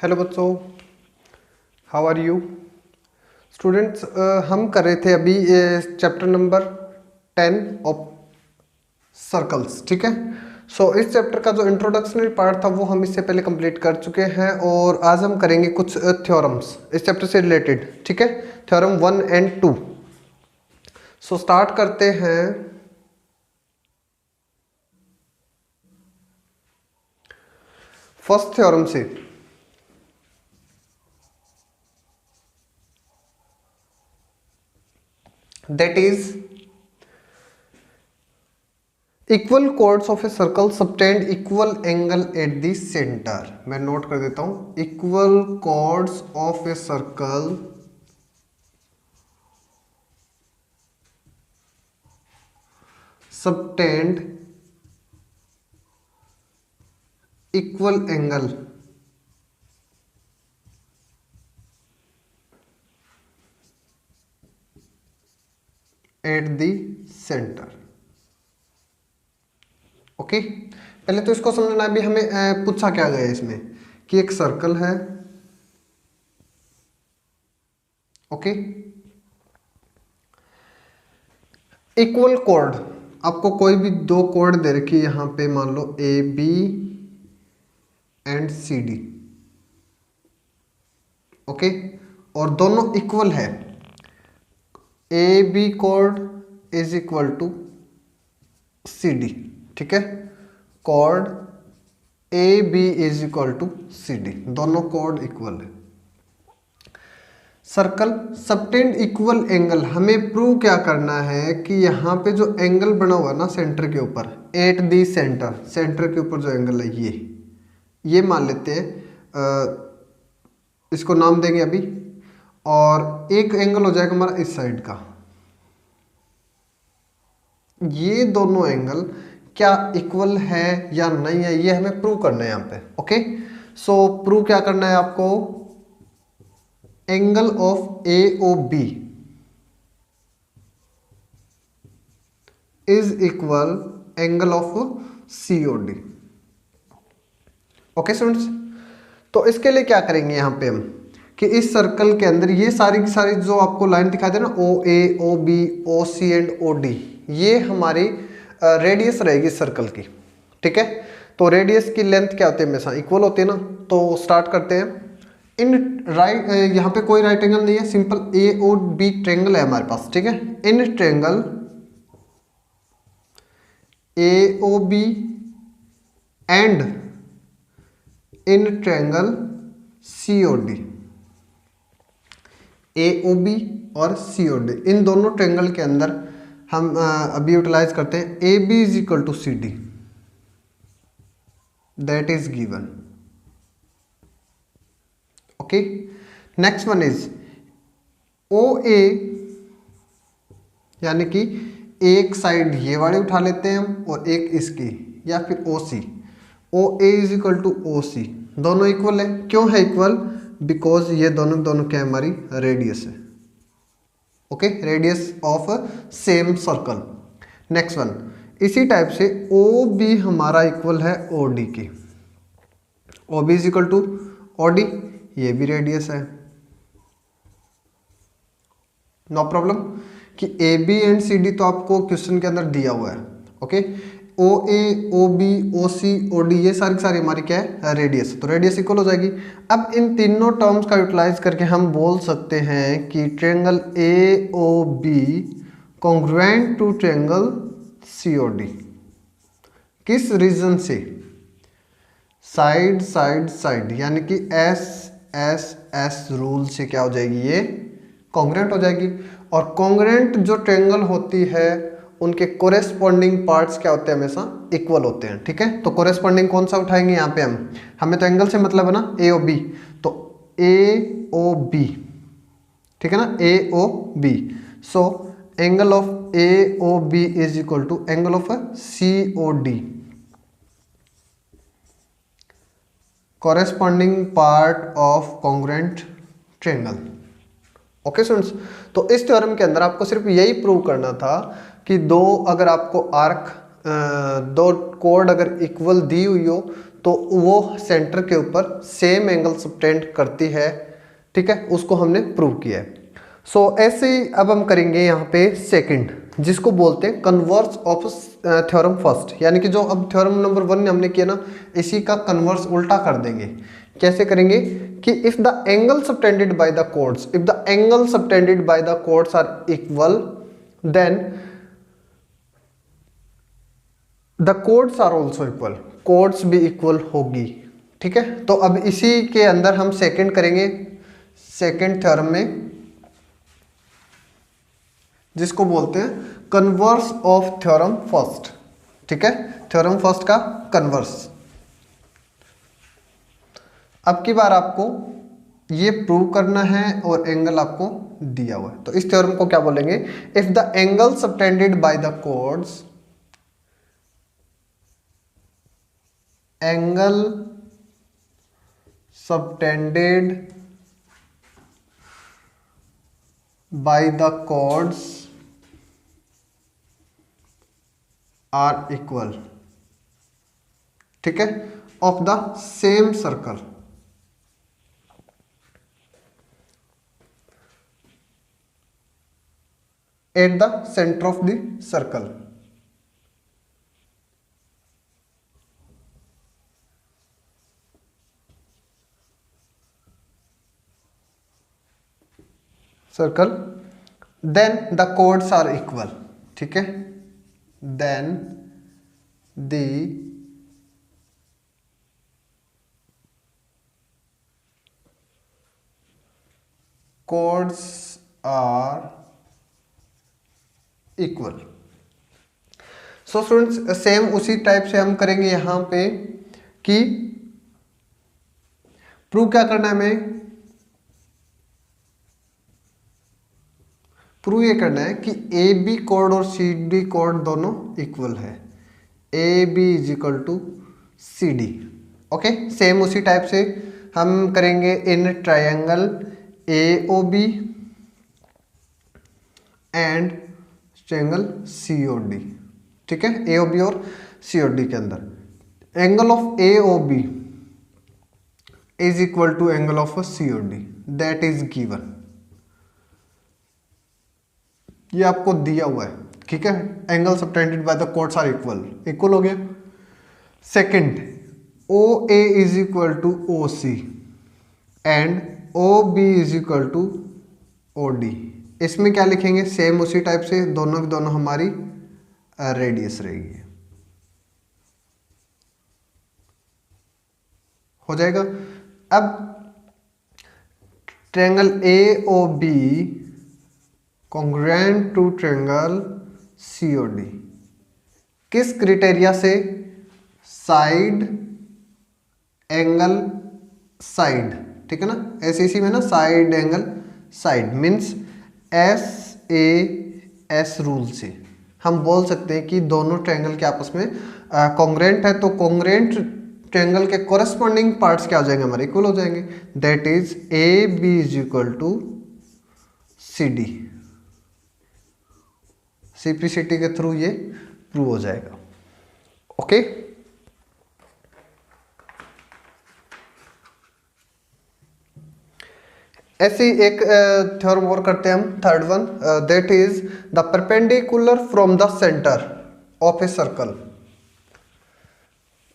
Hello बच्चों, how are you students. हम कर रहे थे अभी चैप्टर नंबर 10 ऑफ सर्कल्स। ठीक है। सो इस चैप्टर का जो इंट्रोडक्शनरी पार्ट था वो हम इससे पहले कंप्लीट कर चुके हैं और आज हम करेंगे कुछ थ्योरम्स इस चैप्टर से रिलेटेड। ठीक है, थ्योरम 1 एंड 2। सो स्टार्ट करते हैं। फर्स्ट थ्योरम से। That is equal chords of a circle subtend equal angle eight the centre. मैं नोट कर देता हूं, equal chords of a circle subtend equal angle eight the centre. Okay, पहले तो इसको समझना है। अभी हमें पूछा क्या गया इसमें कि एक सर्कल है। ओके, इक्वल कोड, आपको कोई भी दो कोड दे रखी है यहां पे, मान लो A B and C D. Okay, और दोनों इक्वल है। ए बी कोड is equal to C D. ठीक है, कोड A B is equal to C D, दोनों कोड इक्वल है। सर्कल सबटेंड इक्वल एंगल, हमें प्रूव क्या करना है कि यहाँ पे जो एंगल बना हुआ है ना सेंटर के ऊपर, एट दी सेंटर, सेंटर के ऊपर जो एंगल है ये मान लेते हैं, इसको नाम देंगे अभी। और एक एंगल हो जाएगा हमारा इस साइड का। ये दोनों एंगल क्या इक्वल है या नहीं है, ये हमें प्रूव करना है यहाँ पे। ओके, सो प्रूव क्या करना है आपको, angle of A O B is equal angle of C O D. Okay students, तो इसके लिए क्या करेंगे यहाँ पे हम कि इस सर्कल के अंदर ये सारी की सारी जो आपको लाइन दिखाई दे ना, O A O B O C and O D, ये हमारी रेडियस रहेगी सर्कल की। ठीक है, तो रेडियस की लेंथ क्या होती है, हमेशा इक्वल होती है ना। तो स्टार्ट करते हैं। इन राइट, यहाँ पे कोई राइट एंगल नहीं है, सिंपल ए और बी ट्रेंगल है हमारे पास। ठीक है, in triangle A O B and in triangle C O D, A O B और सी ओ डी, इन दोनों ट्रेंगल के अंदर हम अभी यूटिलाइज करते हैं A B is equal to C D, that is given. Okay, next one is O A, यानी कि एक साइड ये वाले उठा लेते हैं हम और एक इसकी, या फिर ओ C, O A is equal to O सी, दोनों इक्वल है। क्यों है इक्वल, बिकॉज ये दोनों क्या है, हमारी रेडियस है। Okay, radius of same circle. Next one, इसी टाइप से ओ बी हमारा इक्वल है ओ डी की, O B is equal to O D, ये भी रेडियस है, नो प्रॉब्लम। कि A B and C D तो आपको क्वेश्चन के अंदर दिया हुआ है। Okay, O A O B O C O D, ये सारी सारी हमारी क्या है, रेडियस, तो रेडियस इक्वल हो जाएगी। अब इन तीनों टर्म्स का यूटिलाइज करके हम बोल सकते हैं कि triangle A O B congruent to triangle C O D. किस रीजन से, साइड साइड साइड, यानी कि एस एस एस रूल से क्या हो जाएगी, ये कॉन्ग्रुएंट हो जाएगी। और कॉन्ग्रुएंट जो ट्रेंगल होती है उनके कोरेस्पॉन्डिंग पार्ट्स क्या होते हैं, हमेशा इक्वल होते हैं। ठीक है, तो कोरेस्पॉन्डिंग कौन सा उठाएंगे यहाँ पे हम, हमें तो एंगल से मतलब है ना, ए ओ बी, तो ए ओ बी, ठीक है ना, A O B. So angle of A O B is equal to angle of C O D, corresponding part of congruent triangle। Okay students, तो इस थ्योरम के अंदर आपको सिर्फ यही प्रूव करना था कि दो, अगर आपको आर्क दो कोड अगर इक्वल दी हुई हो तो वो सेंटर के ऊपर सेम एंगल सबटेंड करती है, ठीक है, उसको हमने प्रूव किया है। सो ऐसे ही अब हम करेंगे यहाँ पे सेकंड, जिसको बोलते हैं कन्वर्स ऑफ थ्योरम फर्स्ट, यानी कि जो अब थ्योरम नंबर 1 हमने किया ना, इसी का कन्वर्स उल्टा कर देंगे। कैसे करेंगे कि if the angle subtended by the chords, if the angle subtended by the chords are equal, then the chords are also equal, chords भी इक्वल होगी, ठीक है। तो अब इसी के अंदर हम सेकंड करेंगे, सेकंड थ्योरम में, जिसको बोलते हैं कन्वर्स ऑफ थ्योरम फर्स्ट, ठीक है, थ्योरम फर्स्ट का कन्वर्स। अब की बार आपको ये प्रूव करना है और एंगल आपको दिया हुआ है, तो इस थ्योरम को क्या बोलेंगे, if the angle subtended by the chords, angle subtended by the chords are equal, ठीक है, of the same circle, at the centre of the circle, circle, then the chords are equal, ठीक है, then the chords are equal. So students same उसी type से हम करेंगे यहां पे कि प्रूव क्या करना है हमें, प्रूव ये करना है कि ए बी कोड और सी डी कोड दोनों इक्वल है, A B is equal to C D, okay. Same उसी टाइप से हम करेंगे in triangle A O B and triangle C O D, ठीक है, ए ओ बी और सी ओ डी के अंदर angle of A O B is equal to angle of C O D, that is given, ये आपको दिया हुआ है, ठीक है, angle subtended by the chords are equal, equal हो गया। Second, O A is equal to O C and O B is equal to O D, इसमें क्या लिखेंगे, सेम उसी टाइप से, दोनों की दोनों हमारी रेडियस रहेगी, हो जाएगा। अब triangle A O B congruent to triangle C O D, किस क्राइटेरिया से, साइड एंगल साइड, ठीक है ना, एसईसी में ना side angle side means S A S rule से हम बोल सकते हैं कि दोनों ट्रायंगल के आपस में कॉन्ग्रुएंट है, तो कॉन्ग्रुएंट ट्रायंगल के कोरेस्पॉन्डिंग पार्ट्स क्या हो जाएंगे, हमारे इक्वल हो जाएंगे, that is A B is equal to C D, simplicity के थ्रू ये प्रूव हो जाएगा, ओके। ऐसे ही एक थ्योरम और करते हैं हम, third one, that is the perpendicular from the centre of a circle,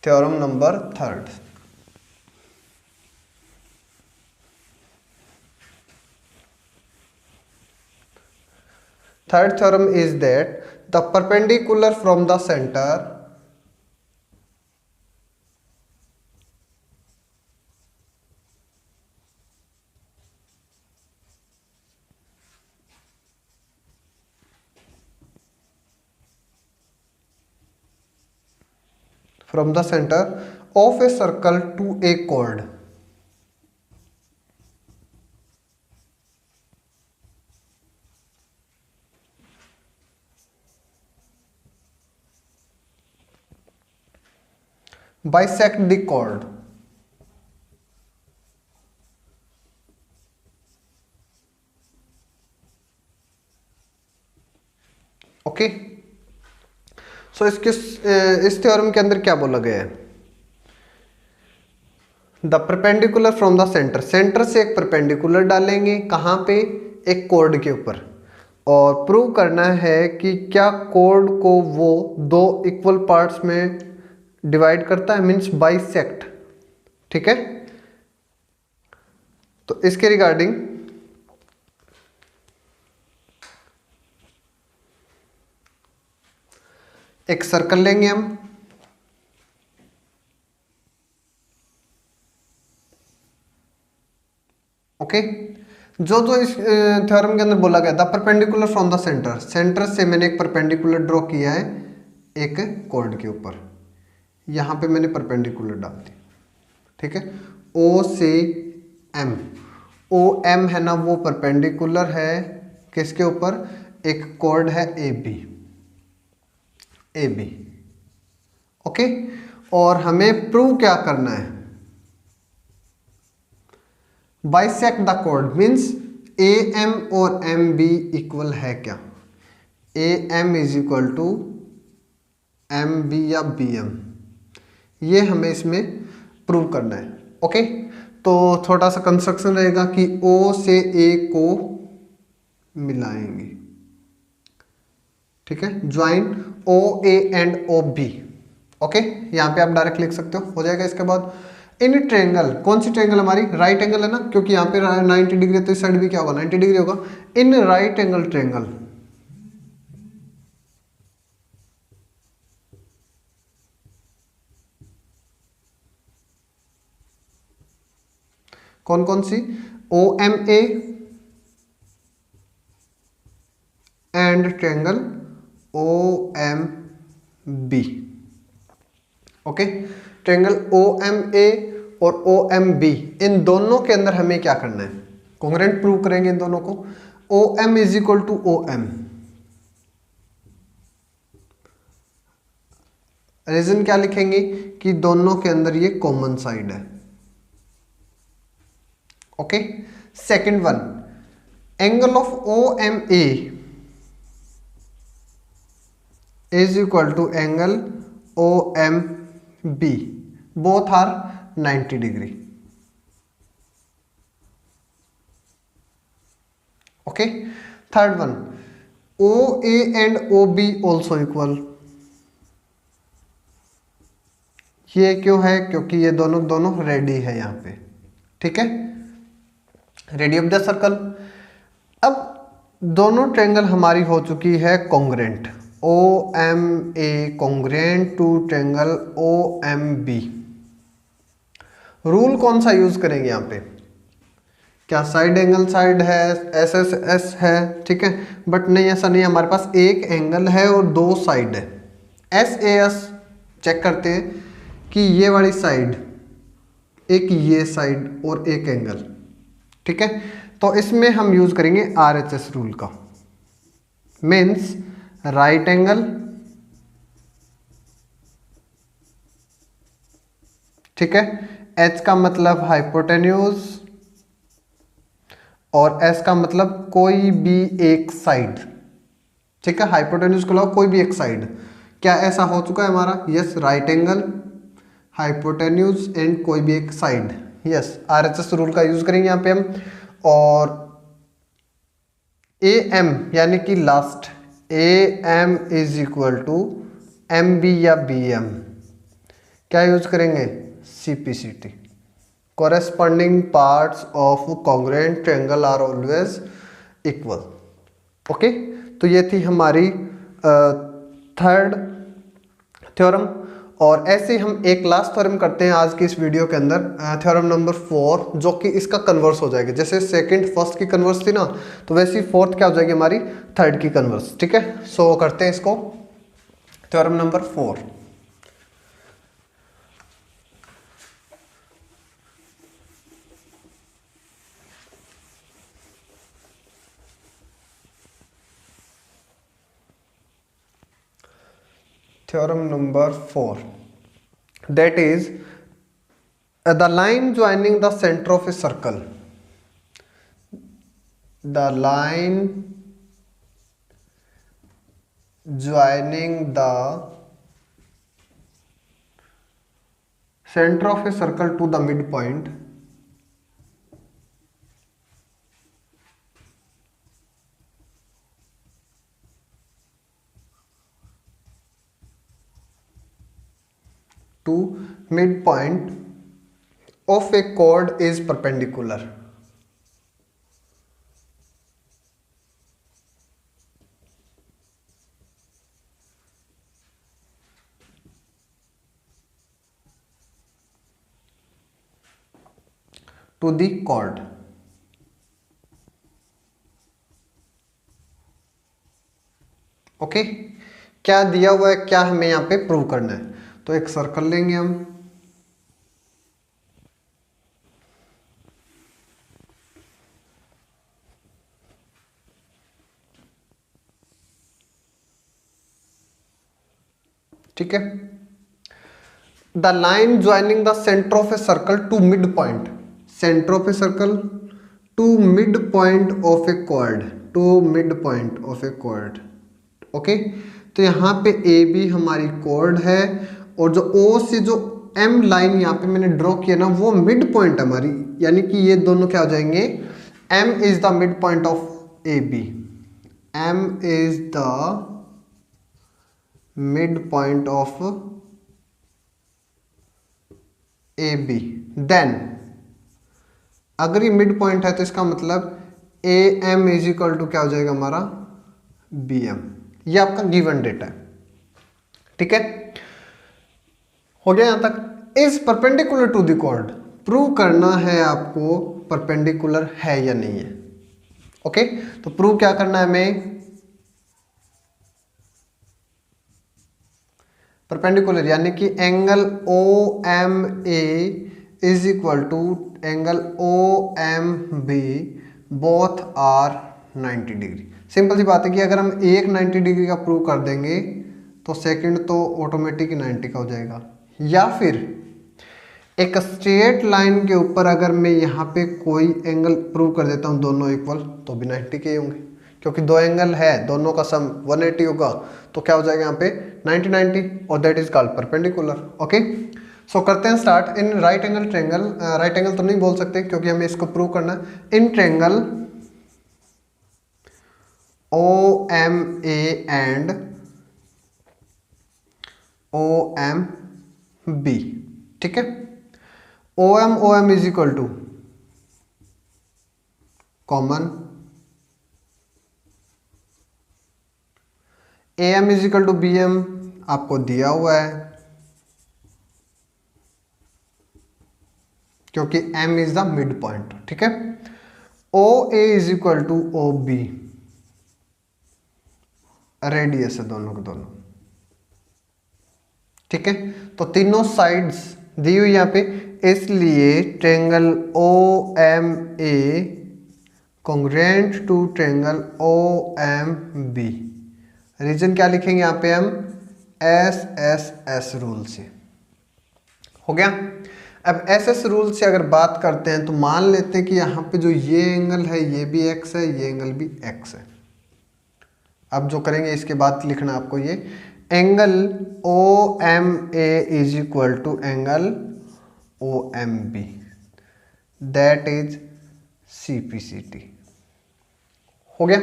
theorem number third. Third theorem is that the perpendicular from the center of a circle to a chord bisect the chord, okay. So इस theorem के अंदर क्या बोला गया है the perpendicular from the centre, centre से एक perpendicular डालेंगे कहाँ पे, एक कोड के ऊपर, और प्रूव करना है कि क्या कोड को वो दो इक्वल पार्ट्स में डिवाइड करता है, मीन्स बाइसेक्ट। ठीक है, तो इसके रिगार्डिंग एक सर्कल लेंगे हम। ओके, जो जो इस थ्योरम के अंदर बोला गया था, perpendicular from the centre, centre से मैंने एक परपेंडिकुलर ड्रॉ किया है एक कॉर्ड के ऊपर, यहां पे मैंने परपेंडिकुलर डाल दी। ठीक है, ओ से एम, ओ एम है ना, वो परपेंडिकुलर है किसके ऊपर, एक कॉर्ड है A B, A B. Okay, और हमें प्रूव क्या करना है, bisect the chord, means A M और एम बी इक्वल है क्या, A M is equal to M B या बी एम, ये हमें इसमें प्रूव करना है। ओके, तो थोड़ा सा कंस्ट्रक्शन रहेगा कि ओ से ए को मिलाएंगे। ठीक है, join O A and O B. Okay, यहां पे आप डायरेक्ट लिख सकते हो जाएगा। इसके बाद इन ट्रायंगल, कौन सी ट्रायंगल हमारी, राइट एंगल है ना, क्योंकि यहाँ पे 90 डिग्री, तो इस साइड भी क्या होगा 90 डिग्री होगा। इन राइट एंगल ट्रायंगल, कौन कौन सी, O M A and triangle O M B. Okay, triangle O M A और ओ एम बी, इन दोनों के अंदर हमें क्या करना है, कॉन्ग्रुएंट प्रूव करेंगे इन दोनों को। O M is equal to O M, reason क्या लिखेंगे कि दोनों के अंदर ये कॉमन साइड है। Okay, second one, angle of O M A is equal to angle O M B, both are 90 degree. Okay, third one, O A and O B also equal, ये क्यों है, क्योंकि ये दोनों दोनों रेडी है यहाँ पे। ठीक है, रेडी ऑफ द सर्कल। अब दोनों ट्रायंगल हमारी हो चुकी है congruent, O M A congruent to triangle O M B. Rule कौन सा यूज करेंगे यहाँ पे, क्या साइड एंगल साइड है, एस एस एस है। ठीक है, बट नहीं, ऐसा नहीं, हमारे पास एक एंगल है और दो साइड है। एस ए एस चेक करते हैं कि ये वाली साइड, एक ये साइड और एक एंगल। ठीक है, तो इसमें हम यूज करेंगे RHS रूल का, मीन्स राइट एंगल, ठीक है, H का मतलब हाइपोटेन्यूज और S का मतलब कोई भी एक साइड। ठीक है, हाइपोटेन्यूज के अलावा कोई भी एक साइड। क्या ऐसा हो चुका है हमारा, yes, right angle, hypotenuse and कोई भी एक साइड। यस, RHS रूल का यूज करेंगे यहाँ पे हम। और ए एम यानी कि last, A M is equal to M B या बी एम, क्या यूज करेंगे, CPCT, corresponding parts of congruent triangle are always equal। Okay, तो ये थी हमारी थर्ड थ्योरम। और ऐसे हम एक लास्ट थ्योरम करते हैं आज की इस वीडियो के अंदर, थ्योरम नंबर 4, जो कि इसका कन्वर्स हो जाएगा। जैसे सेकंड फर्स्ट की कन्वर्स थी ना, तो वैसे ही फोर्थ क्या हो जाएगी हमारी, थर्ड की कन्वर्स। ठीक है, सो करते हैं इसको, theorem number 4। Theorem number 4, that is the line joining the center of a circle, the line joining the centre of a circle to the mid point to midpoint of a chord is perpendicular. To the chord. Okay, क्या दिया हुआ है, क्या हमें यहां पे prove करना है। तो एक सर्कल लेंगे हम, ठीक है। The line joining the centre of a circle to mid point, centre of a circle to mid point of a chord, to mid point of a chord. Okay, तो यहाँ पे ए बी हमारी cord है और जो ओ से जो M line यहाँ पे मैंने ड्रॉ किया ना वो मिड पॉइंट हमारी, यानी कि ये दोनों क्या हो जाएंगे, M is the mid point of A B, M is the mid point of A B. Then अगर ये मिड पॉइंट है तो इसका मतलब A M is equal to क्या हो जाएगा हमारा, बी एम। ये आपका गिवन डेटा है, ठीक है, हो गया यहां तक। Is perpendicular to the chord, prove करना है आपको परपेंडिकुलर है या नहीं है। ओके, तो प्रूव क्या करना है हमें, परपेंडिकुलर यानी कि angle O M A is equal to angle O M B, both are 90 degree. Simple सी बात है कि अगर हम एक 90 डिग्री का प्रूव कर देंगे तो सेकंड तो ऑटोमेटिक 90 का हो जाएगा। या फिर एक स्ट्रेट लाइन के ऊपर अगर मैं यहाँ पे कोई एंगल प्रूव कर देता हूँ दोनों इक्वल, तो भी 90 के होंगे, क्योंकि दो एंगल है, दोनों का सम 180 होगा, तो क्या हो जाएगा यहाँ पे 90 90, और that is called perpendicular. Okay, so करते हैं start. In right angle triangle, right angle तो नहीं बोल सकते क्योंकि हमें इसको प्रूव करना है। In triangle O M A and O M B, ठीक है, O M is equal to common, A M is equal to B M आपको दिया हुआ है क्योंकि m is the mid point, ठीक है। O A is equal to O B, radius है दोनों के दोनों, ठीक है। तो तीनों साइड्स दी हुई यहाँ पे, इसलिए triangle O M A congruent to triangle O M B. Reason क्या लिखेंगे यहाँ पे हम, एस एस एस रूल से। हो गया। अब एस एस रूल से अगर बात करते हैं तो मान लेते हैं कि यहाँ पे जो ये एंगल है ये भी एक्स है, ये एंगल भी एक्स है। अब जो करेंगे इसके बाद लिखना आपको ये angle O M A is equal to angle O M B, that is C P C T. हो गया।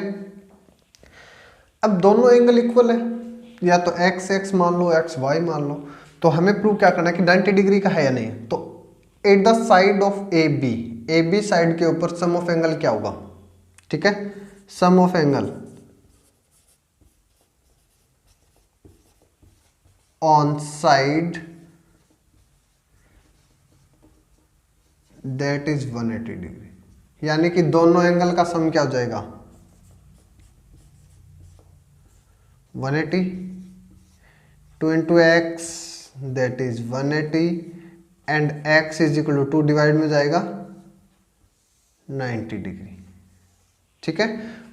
अब दोनों एंगल इक्वल है, या तो एक्स एक्स मान लो, एक्स वाई मान लो, तो हमें प्रूव क्या करना है कि 90 डिग्री का है या नहीं। तो at the side of A B side के ऊपर सम ऑफ एंगल क्या होगा, ठीक है, sum of angle on side that is 180 degree, यानी कि दोनों एंगल का सम क्या हो जाएगा 180, 2 into x that is 180 and x is equal to 2 divide में जाएगा 90 डिग्री, ठीक है।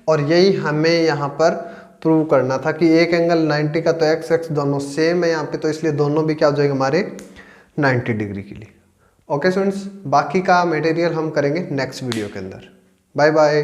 और यही हमें यहाँ पर प्रूव करना था कि एक एंगल 90 का, तो x x दोनों सेम है यहाँ पे, तो इसलिए दोनों भी क्या हो जाएगा हमारे 90 डिग्री के लिए। ओके स्टूडेंट्स, बाकी का मटेरियल हम करेंगे नेक्स्ट वीडियो के अंदर। Bye bye.